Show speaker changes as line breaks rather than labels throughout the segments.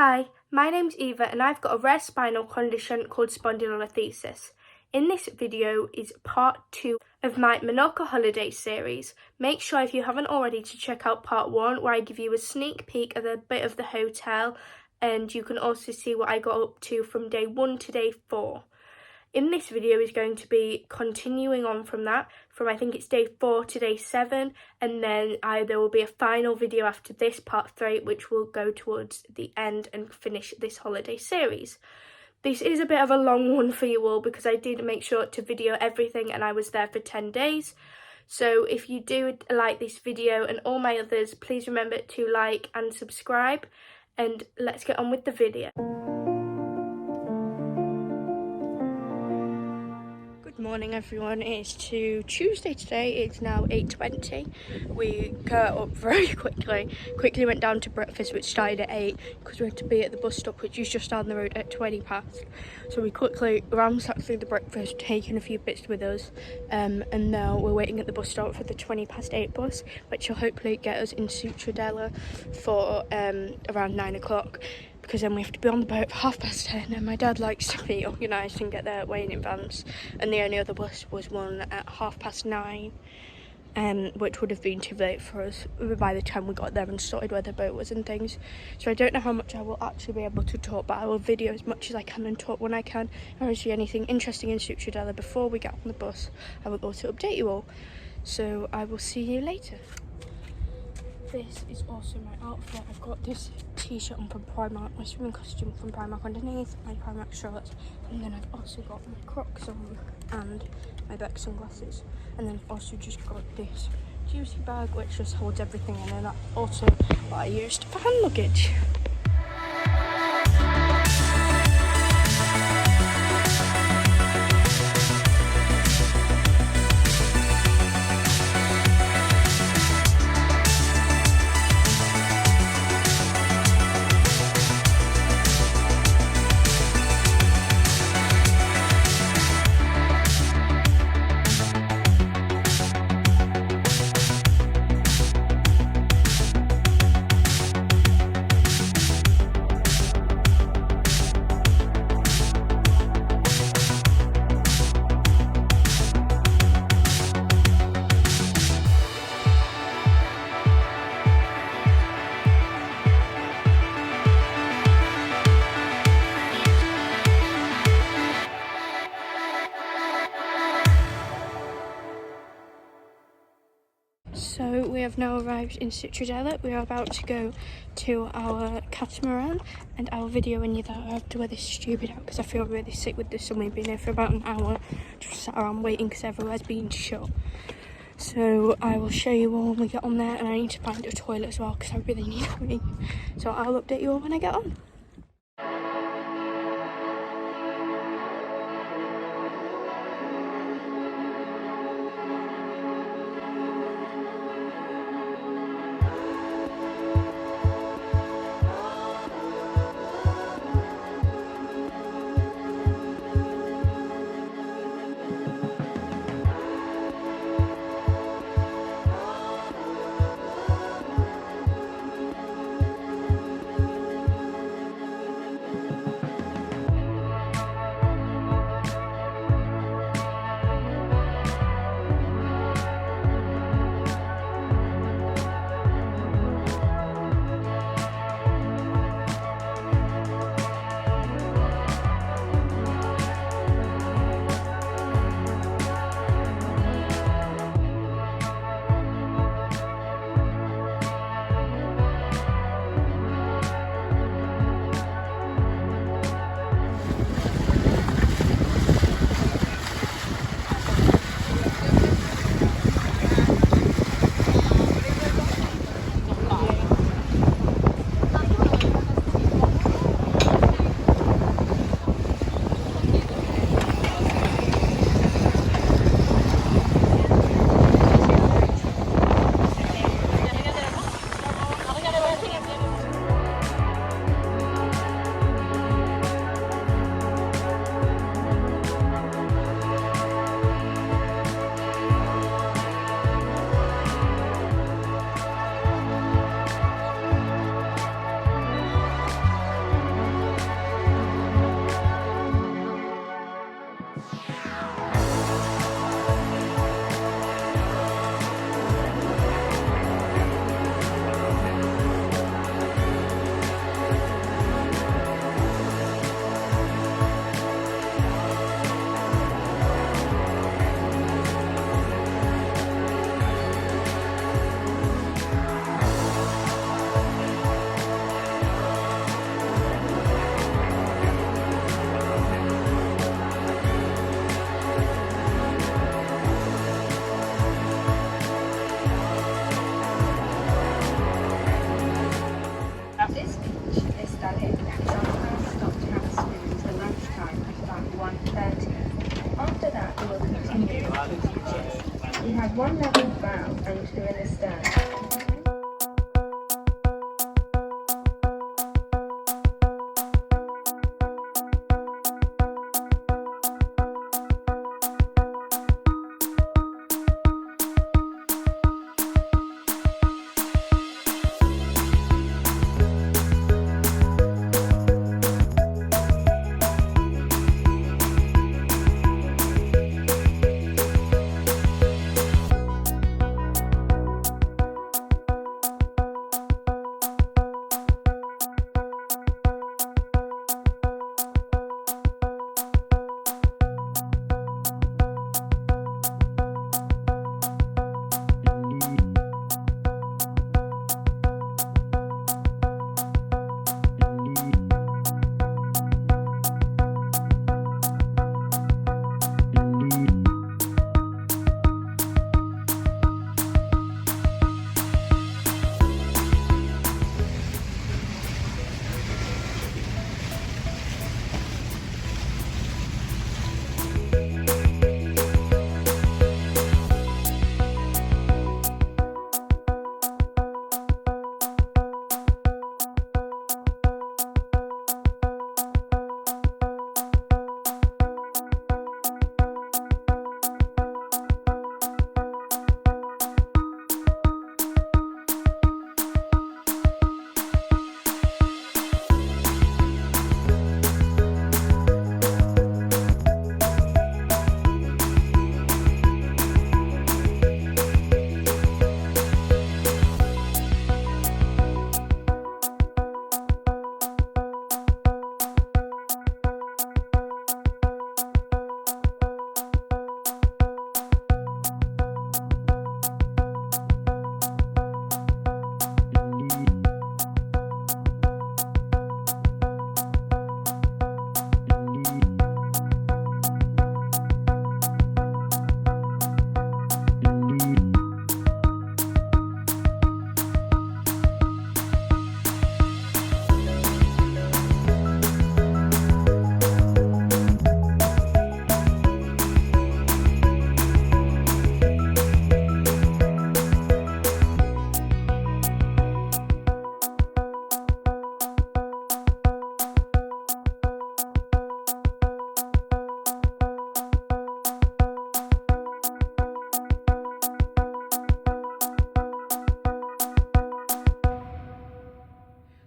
Hi, my name's Eva and I've got a rare spinal condition called spondylolisthesis. In this video is part 2 of my Menorca holiday series. Make sure if you haven't already to check out part 1 where I give you a sneak peek of a bit of the hotel, and you can also see what I got up to from day 1 to day 4. In this video is going to be continuing on from that, from I think it's day 4 to day 7, and then there will be a final video after this, part 3, which will go towards the end and finish this holiday series. This is a bit of a long one for you all because I did make sure to video everything and I was there for 10 days. So if you do like this video and all my others, please remember to like and subscribe, and let's get on with the video. Good morning everyone, it's Tuesday today. It's now 8:20. We got up very quickly went down to breakfast, which started at 8 because we had to be at the bus stop, which is just down the road, at 20 past. So we quickly ransacked through the breakfast, taking a few bits with us, and now we're waiting at the bus stop for the 8:20 bus, which will hopefully get us in Ciutadella for around 9 o'clock. Because then we have to be on the boat for 10:30, and my dad likes to be organised and get there way in advance, and the only other bus was one at 9:30, which would have been too late for us by the time we got there and sorted where the boat was and things. So I don't know how much I will actually be able to talk, but I will video as much as I can and talk when I can. If I see anything interesting in Ciutadella before we get on the bus, I will also update you all. So I will see you later. This is also my outfit. I've got this t-shirt on from Primark, my swimming costume from Primark underneath, my Primark shorts, and then I've also got my Crocs on and my Beck sunglasses, and then I've also just got this juicy bag which just holds everything in, and that's also what I used for hand luggage. So we have now arrived in Ciutadella. We are about to go to our catamaran, and I will video when you're there. I have to wear this stupid hat because I feel really sick with the sun. We've been here for about an hour, just sat around waiting because everywhere's been shut. So I will show you all when we get on there, and I need to find a toilet as well because I really need a wee. So I'll update you all when I get on.
one level bow and two in the stern.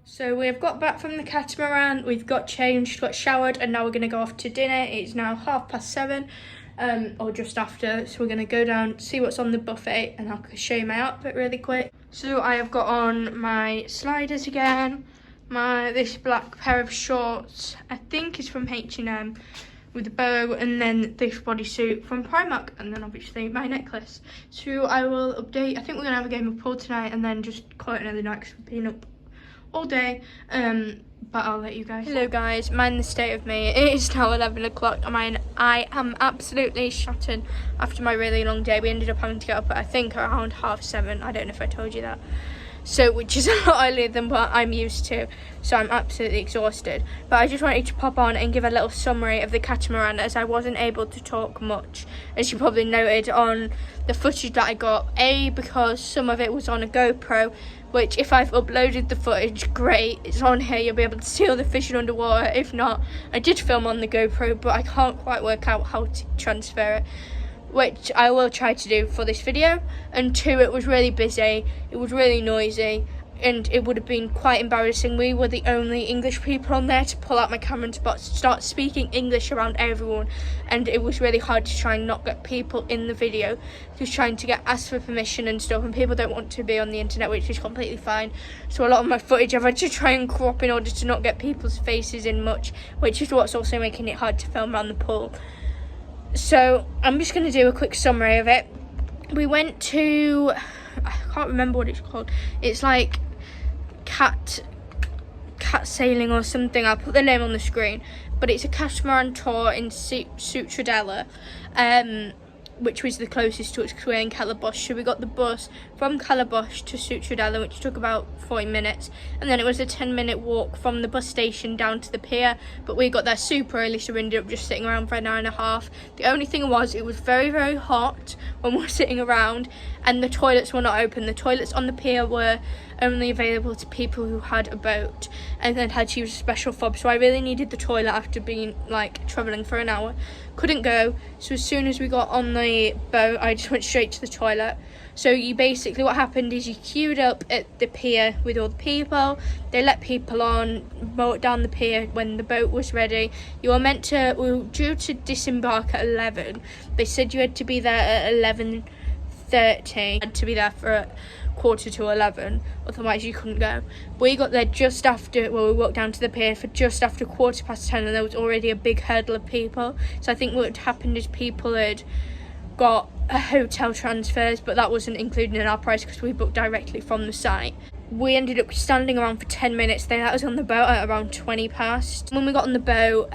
So we've got back from the catamaran, we've got changed, got showered, and now we're going to go off to dinner. It's now 7:30, or just after, so we're going to go down, see what's on the buffet, and I'll show you my outfit really quick. So I have got on my sliders again, this black pair of shorts, I think is from H&M, with a bow, and then this bodysuit from Primark, and then obviously my necklace. So I will update. I think we're going to have a game of pool tonight, and then just call it another night because we've been up all day, but I'll let you guys. Hello guys, mind the state of me. It is now 11 o'clock. I am absolutely shattered after my really long day. We ended up having to get up at I think around 7:30. I don't know if I told you that. So, which is a lot earlier than what I'm used to. So I'm absolutely exhausted. But I just wanted to pop on and give a little summary of the catamaran, as I wasn't able to talk much, as you probably noted on the footage that I got. Because some of it was on a GoPro, which if I've uploaded the footage, great, it's on here, you'll be able to see all the fishing underwater. If not, I did film on the GoPro, but I can't quite work out how to transfer it, which I will try to do for this video. And 2, it was really busy, it was really noisy, and it would have been quite embarrassing. We were the only English people on there to pull out my camera and start speaking English around everyone, and it was really hard to try and not get people in the video, just trying to get asked for permission and stuff, and people don't want to be on the internet, which is completely fine. So a lot of my footage I've had to try and crop in order to not get people's faces in much, which is what's also making it hard to film around the pool. So I'm just going to do a quick summary of it. We went to, I can't remember what it's called, it's like cat sailing or something. I'll put the name on the screen, but it's a catamaran tour in Ciutadella. which was the closest to us because we're in Calabosh. So we got the bus from Calabosh to Sutradella, which took about 40 minutes, and then it was a 10-minute walk from the bus station down to the pier, but we got there super early, so we ended up just sitting around for an hour and a half. The only thing was, it was very, very hot when we were sitting around, and the toilets were not open. The toilets on the pier were only available to people who had a boat and then had to use a special fob, so I really needed the toilet after being like travelling for an hour. Couldn't go, so as soon as we got on the boat I just went straight to the toilet. So you basically, what happened is you queued up at the pier with all the people, they let people on, boat down the pier when the boat was ready. We were due to disembark at 11. They said you had to be there at 11:30, had to be there for 11:15, otherwise you couldn't go. We got there just after, we walked down to the pier for just after 10:15, and there was already a big hurdle of people. So I think what had happened is people had got hotel transfers, but that wasn't included in our price because we booked directly from the site. We ended up standing around for 10 minutes. They let us on the boat at around 20 past. When we got on the boat,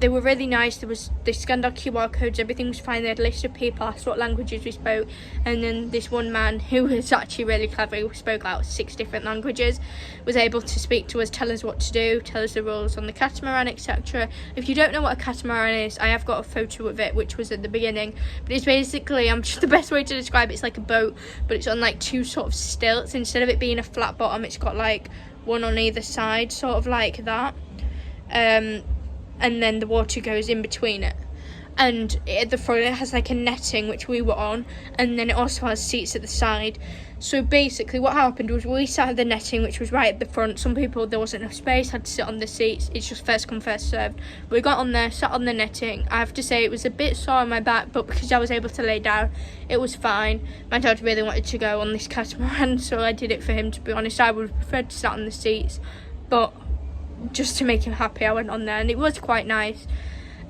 they were really nice. They scanned our QR codes, everything was fine. They had a list of people, asked what languages we spoke, and then this one man, who was actually really clever, who spoke like 6 different languages, was able to speak to us, tell us what to do, tell us the rules on the catamaran, etc. If you don't know what a catamaran is, I have got a photo of it, which was at the beginning, but it's basically, the best way to describe it's like a boat, but it's on like 2 sort of stilts. Instead of it being a flat bottom, it's got like one on either side, sort of like that, and then the water goes in between it, and at the front it has like a netting, which we were on, and then it also has seats at the side. So basically what happened was we sat at the netting, which was right at the front. Some people, there wasn't enough space, had to sit on the seats. It's just first come first served. We got on there, sat on the netting. I have to say it was a bit sore on my back, but because I was able to lay down, it was fine. My dad really wanted to go on this catamaran, so I did it for him. To be honest, I would have preferred to sit on the seats, but just to make him happy I went on there, and it was quite nice.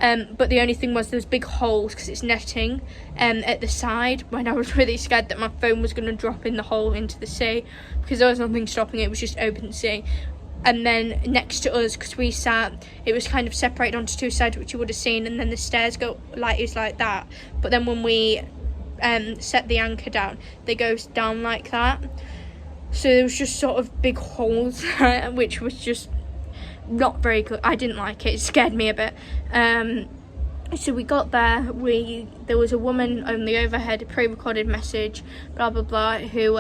But the only thing was, there was big holes because it's netting at the side, when I was really scared that my phone was going to drop in the hole into the sea, because there was nothing stopping it, it was just open sea. And then next to us, because we sat, it was kind of separated onto 2 sides, which you would have seen, and then the stairs go like that, but then when we set the anchor down, they go down like that. So there was just sort of big holes which was just not very good. I didn't like it. It scared me a bit. So we got there. There was a woman on the overhead, a pre-recorded message, blah blah blah, who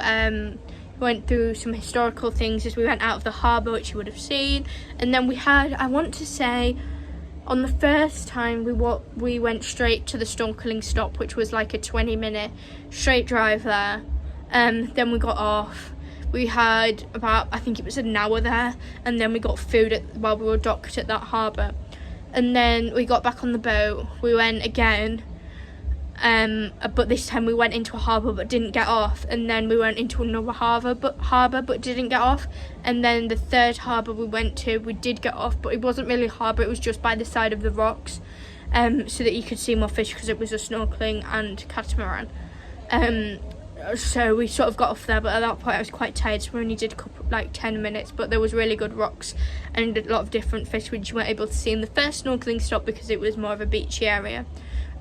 went through some historical things as we went out of the harbour, which you would have seen. And then we had, I want to say, on the first time we went straight to the snorkeling stop, which was like a 20-minute straight drive there. Then we got off. We had about, I think it was an hour there, and then we got food while we were docked at that harbour. And then we got back on the boat, we went again, but this time we went into a harbour but didn't get off, and then we went into another harbour but didn't get off, and then the third harbour we went to, we did get off, but it wasn't really a harbour, it was just by the side of the rocks, so that you could see more fish, because it was a snorkeling and catamaran. So we sort of got off there, but at that point I was quite tired, so we only did like 10 minutes, but there was really good rocks and a lot of different fish which you weren't able to see in the first snorkeling stop because it was more of a beachy area.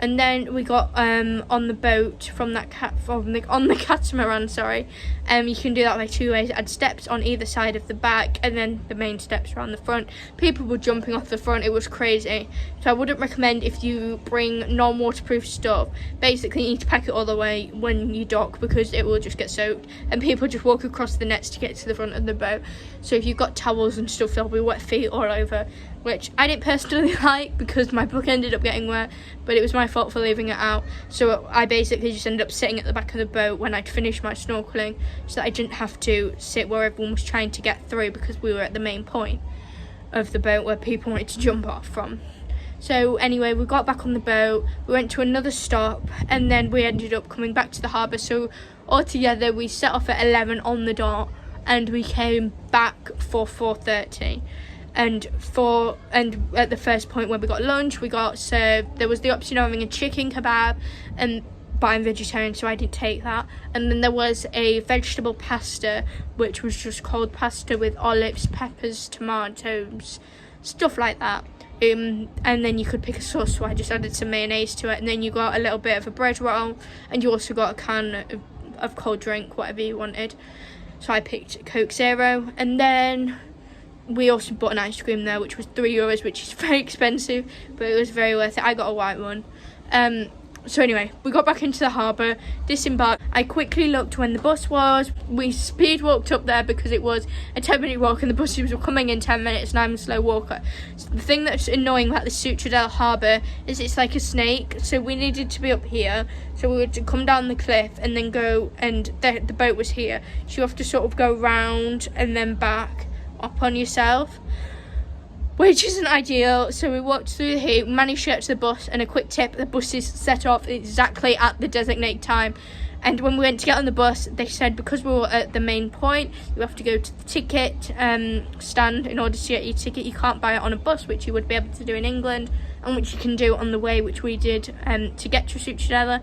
And then we got on the boat from that on the catamaran, sorry. You can do that by 2 ways. It had steps on either side of the back, and then the main steps around the front. People were jumping off the front. It was crazy. So I wouldn't recommend if you bring non-waterproof stuff. Basically, you need to pack it all the way when you dock because it will just get soaked, and people just walk across the nets to get to the front of the boat. So if you've got towels and stuff, there'll be wet feet all over, which I didn't personally like because my book ended up getting wet, but it was my fault for leaving it out. So I basically just ended up sitting at the back of the boat when I'd finished my snorkeling, so that I didn't have to sit where everyone was trying to get through, because we were at the main point of the boat where people wanted to jump off from. So anyway, we got back on the boat, we went to another stop, and then we ended up coming back to the harbour. So altogether we set off at 11 on the dot, and we came back for 4:30. And at the first point where we got lunch, we got served, there was the option of having a chicken kebab, but I'm vegetarian, so I didn't take that. And then there was a vegetable pasta, which was just cold pasta with olives, peppers, tomatoes, stuff like that. and then you could pick a sauce, so I just added some mayonnaise to it, and then you got a little bit of a bread roll, and you also got a can of cold drink, whatever you wanted. So I picked Coke Zero, and then we also bought an ice cream there, which was €3, which is very expensive, but it was very worth it. I got a white one. So anyway, we got back into the harbour, disembarked. I quickly looked when the bus was. We speed walked up there because it was a 10-minute walk and the buses were coming in 10 minutes and I'm a slow walker. So the thing that's annoying about the Ciutadella harbour is it's like a snake. So we needed to be up here. So we had to come down the cliff and then go, and the boat was here. So you have to sort of go round and then back up on yourself, which isn't ideal. So we walked through the heat, managed to get to the bus, and a quick tip, the buses set off exactly at the designated time. And when we went to get on the bus, they said because we were at the main point, you have to go to the ticket stand in order to get your ticket. You can't buy it on a bus, which you would be able to do in England, and which you can do on the way, which we did to get to Ciutadella.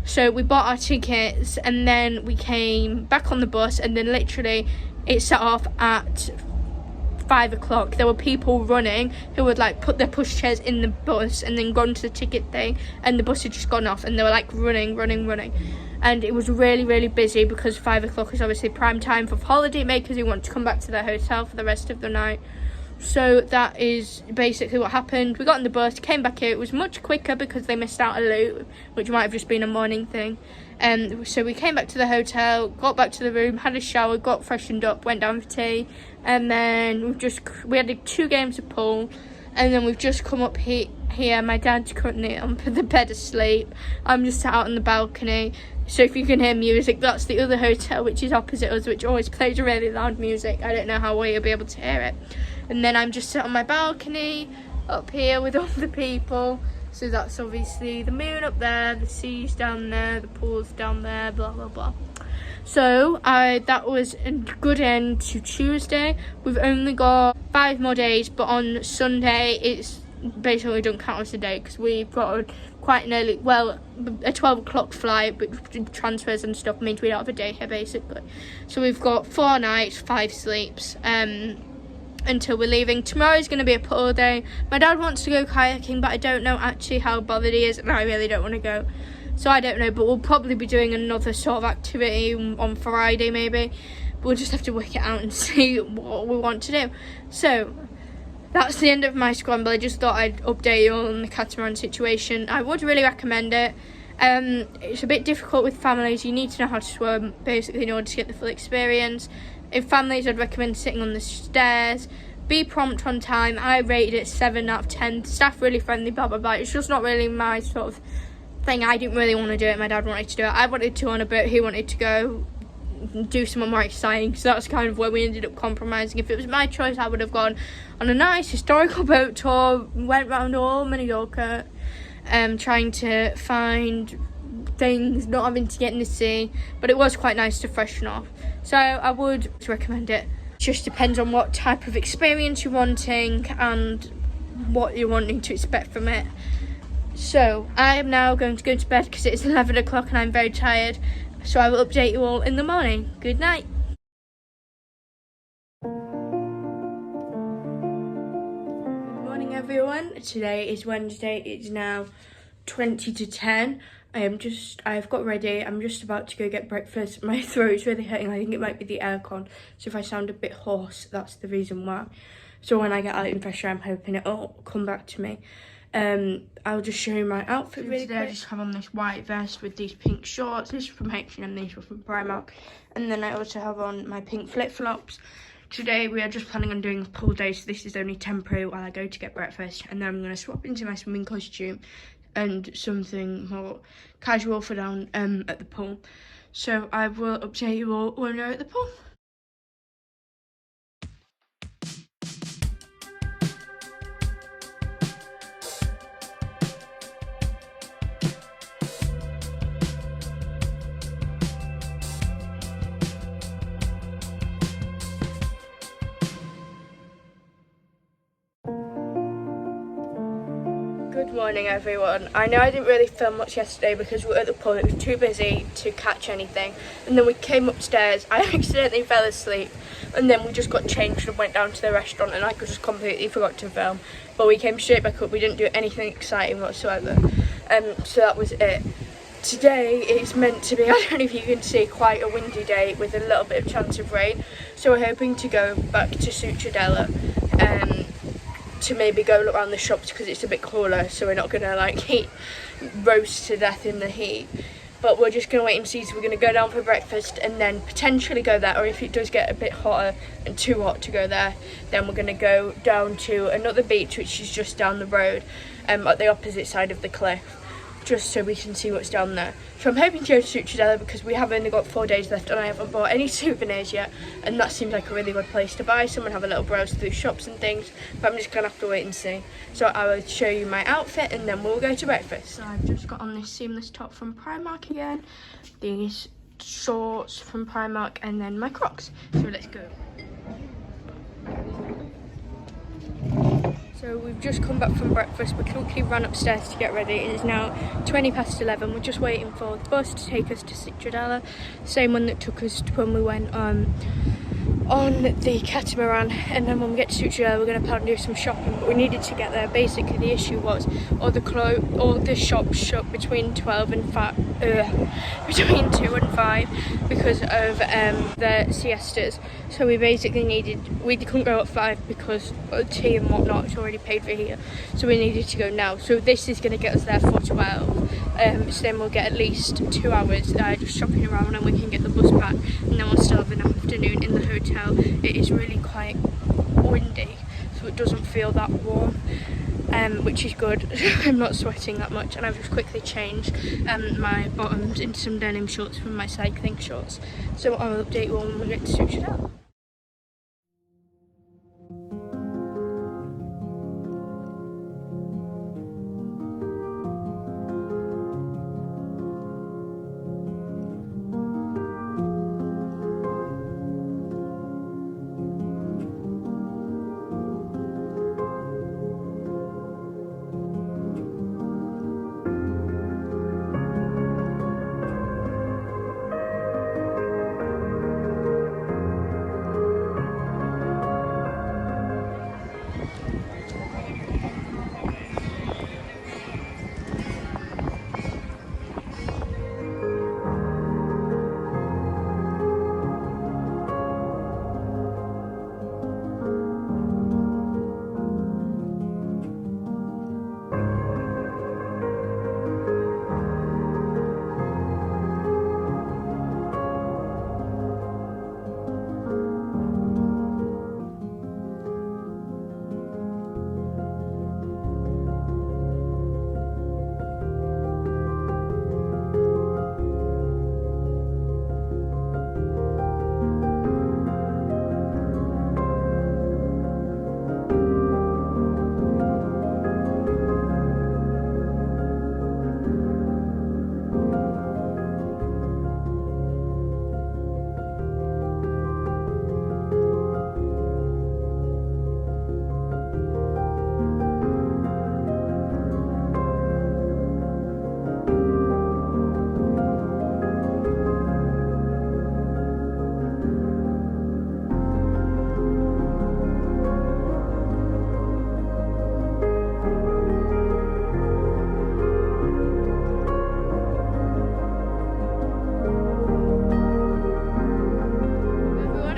So we bought our tickets, and then we came back on the bus, and then literally it set off at 5 o'clock. There were people running who would like put their pushchairs in the bus and then gone to the ticket thing, and the bus had just gone off, and they were like running, and it was really, really busy because 5 o'clock is obviously prime time for holiday makers who want to come back to their hotel for the rest of the night. So that is basically what happened. We got on the bus, came back here. It was much quicker because they missed out a loop, which might have just been a morning thing. So we came back to the hotel, got back to the room, had a shower, got freshened up, went down for tea, and then we had 2 games of pool, and then we've just come up here. My dad's currently on the bed asleep. I'm just sat out on the balcony. So if you can hear music, that's the other hotel, which is opposite us, which always plays really loud music. I don't know how well you'll be able to hear it. And then I'm just sat on my balcony up here with all the people. So that's obviously the moon up there, the sea's down there, the pool's down there, blah, blah, blah. So that was a good end to Tuesday. We've only got 5 more days, but on Sunday it's basically don't count as a day because we've got quite an early, a 12 o'clock flight, but transfers and stuff means we don't have a day here basically. So we've got 4 nights, 5 sleeps until we're leaving. Tomorrow's going to be a pool day. My dad wants to go kayaking, but I don't know actually how bothered he is, and I really don't want to go. So I don't know, but we'll probably be doing another sort of activity on Friday maybe. We'll just have to work it out and see what we want to do. So that's the end of my scramble. I just thought I'd update you all on the catamaran situation. I would really recommend it. It's a bit difficult with families. You need to know how to swim basically in order to get the full experience. In families, I'd recommend sitting on the stairs. Be prompt on time. I rated it 7 out of 10. Staff really friendly, blah blah blah. It's just not really my sort of thing. I didn't really want to do it. My dad wanted to do it. I wanted to on a boat. He wanted to go do something more exciting. So that's kind of where we ended up compromising. If it was my choice, I would have gone on a nice historical boat tour. Went around all Menorca, trying to find things, not having to get in the sea. But it was quite nice to freshen off. So I would recommend it. It just depends on what type of experience you're wanting and what you're wanting to expect from it. So I am now going to go to bed because it is 11 o'clock and I'm very tired. So I will update you all in the morning. Good night. Good morning everyone. Today is Wednesday. It's now 20 to 10. I've got ready. I'm just about to go get breakfast. My throat's really hurting. I think it might be the aircon. So if I sound a bit hoarse, that's the reason why. So when I get out in fresh air, I'm hoping it'll come back to me. I'll just show you my outfit really quick. I just have on this white vest with these pink shorts. This is from H&M, these were from Primark. And then I also have on my pink flip-flops. Today we are just planning on doing a pool day, so this is only temporary while I go to get breakfast. And then I'm going to swap into my swimming costume and something more casual for down at the pool. So I will update you all when we're at the pool. Good morning everyone. I know I didn't really film much yesterday because we were at the pub. It was too busy to catch anything, and then we came upstairs. I accidentally fell asleep, and then we just got changed and went down to the restaurant, and I just completely forgot to film. But we came straight back up. We didn't do anything exciting whatsoever, so that was it. Today it's meant to be, I don't know if you can see, quite a windy day with a little bit of chance of rain, so we're hoping to go back to Succiadella to maybe go look around the shops because it's a bit cooler, so we're not gonna like roast to death in the heat. But we're just gonna wait and see. So we're gonna go down for breakfast and then potentially go there, or if it does get a bit hotter and too hot to go there, then we're gonna go down to another beach which is just down the road, at the opposite side of the cliff, just so we can see what's down there. So I'm hoping to go to Succiadella because we have only got 4 days left and I haven't bought any souvenirs yet, and that seems like a really good place to buy some and have a little browse through shops and things, but I'm just gonna have to wait and see. So I will show you my outfit and then we'll go to breakfast. So I've just got on this seamless top from Primark again, these shorts from Primark, and then my Crocs. So let's go. So we've just come back from breakfast. We quickly ran upstairs to get ready. It is now 11:20. We're just waiting for the bus to take us to Succiadella, same one that took us to when we went on the catamaran. And then when we get to Succiadella, we're going to plan to do some shopping, but we needed to get there. Basically the issue was all the shops shut between 12 and 5, between 2 and 5 because of the siestas. So we basically we couldn't go at 5 because tea and whatnot is already paid for here, so we needed to go now. So this is going to get us there for 12, so then we'll get at least 2 hours just shopping around, and we can get the bus back, and then we'll still have an afternoon in the hotel. It is really quite windy, so it doesn't feel that warm, which is good. I'm not sweating that much, and I've just quickly changed my bottoms into some denim shorts from my cycling shorts. So I'll update you when we get to Succiadella.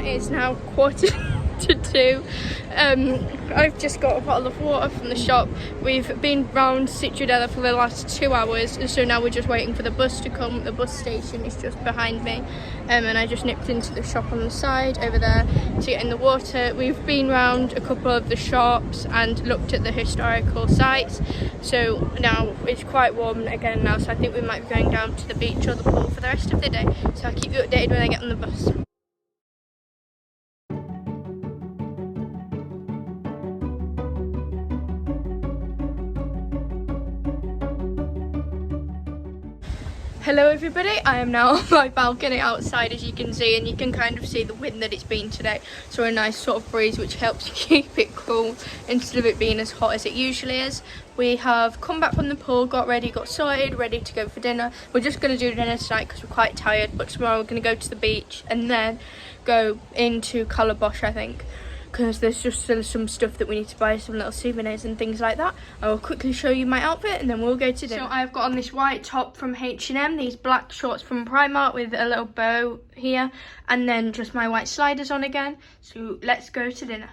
It's now 1:45. I've just got a bottle of water from the shop. We've been round Succiadella for the last 2 hours, and so now we're just waiting for the bus to come. The bus station is just behind me, and I just nipped into the shop on the side over there to get in the water. We've been round a couple of the shops and looked at the historical sites, so now it's quite warm again now, so I think we might be going down to the beach or the pool for the rest of the day. So I'll keep you updated when I get on the bus. Hello everybody, I am now on my balcony outside, as you can see, and you can kind of see the wind that it's been today. So a nice sort of breeze which helps keep it cool instead of it being as hot as it usually is. We have come back from the pool, got ready, got sorted, ready to go for dinner. We're just going to do dinner tonight because we're quite tired, but tomorrow we're going to go to the beach and then go into Calabosh, I think, because there's just still some stuff that we need to buy, some little souvenirs and things like that. I will quickly show you my outfit and then we'll go to dinner. So I've got on this white top from H&M, these black shorts from Primark with a little bow here, and then just my white sliders on again. So let's go to dinner.